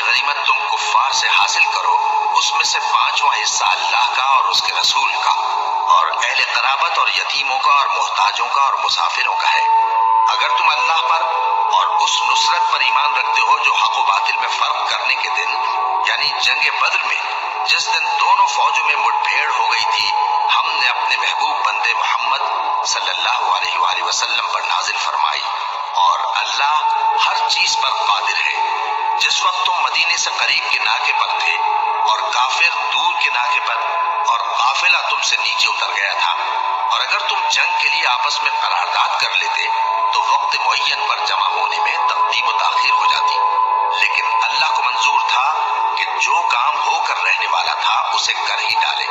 غنیمت تم کفار سے حاصل کرو اس میں سے 5واں حصہ اللہ کا اور اس کے رسول کا اور اہل قرابت اور یتیموں کا اور محتاجوں کا اور مسافروں کا ہے۔ اگر تم اللہ پر اور اس نصرت پر ایمان رکھتے ہو جو حق و باطل میں فرق کرنے کے دن یعنی جنگ بدر میں جس دن دونوں فوجوں میں مٹبھیڑ ہو گئی تھی ہم نے اپنے محبوب بندے محمد صلی اللہ علیہ وآلہ وسلم پر نازل فرمائی اور اللہ ہر چیز پر قادر ہے۔ جس وقت تم مدینے سے قریب کے ناکے پر تھے اور کافر دور کے ناکے پر اور قافلہ تم سے نیچے اتر گیا تھا اور اگر تم جنگ کے لیے آپس میں قرارداد کر لیتے تو وقت معین پر جمع ہونے میں تقدیم و تاخیر ہو جاتی، لیکن اللہ کو منظور تھا کہ جو کام ہو کر رہنے والا تھا اسے کر ہی ڈالے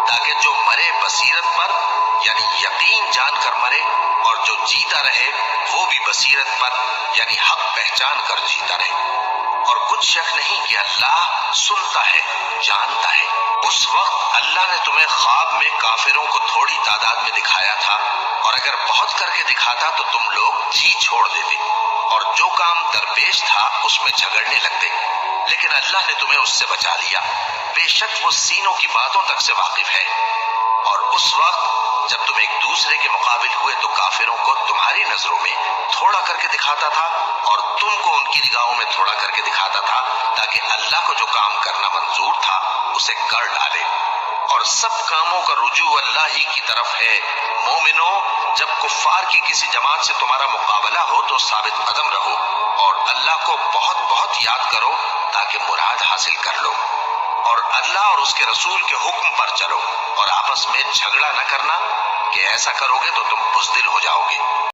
تاکہ جو مرے بصیرت پر یعنی یقین جان کر مرے اور جو جیتا رہے وہ بھی بصیرت پر یعنی حق پہچان کر جیتا رہے۔ اور کچھ شک نہیں کہ اللہ سنتا ہے جانتا ہے۔ اس وقت اللہ نے تمہیں خواب میں کافروں کو تھوڑی تعداد میں دکھایا تھا اور اگر بہت کر کے دکھاتا تو تم لوگ جی چھوڑ دیتے اور جو کام درپیش تھا اس میں جھگڑنے لگتے، لیکن اللہ نے تمہیں اس سے بچا لیا، بے شک وہ سینوں کی باتوں تک سے واقف ہے۔ اور اس وقت جب تم ایک دوسرے کے مقابل ہوئے تو کافروں کو تمہاری نظروں میں تھوڑا کر کے دکھاتا تھا اور تم کو ان کی نگاہوں میں تھوڑا کر کے دکھاتا تھا تاکہ اللہ کو جو کام کرنا منظور تھا اسے کر ڈالے، اور سب کاموں کا رجوع اللہ ہی کی طرف ہے۔ مومنو، جب کفار کی کسی جماعت سے تمہارا مقابلہ ہو تو ثابت قدم رہو اور اللہ کو بہت بہت یاد کرو تاکہ مراد حاصل کر لو، اور اللہ اور اس کے رسول کے حکم پر چلو اور آپس میں جھگڑا نہ کرنا کہ ایسا کرو گے تو تم بزدل ہو جاؤ گے۔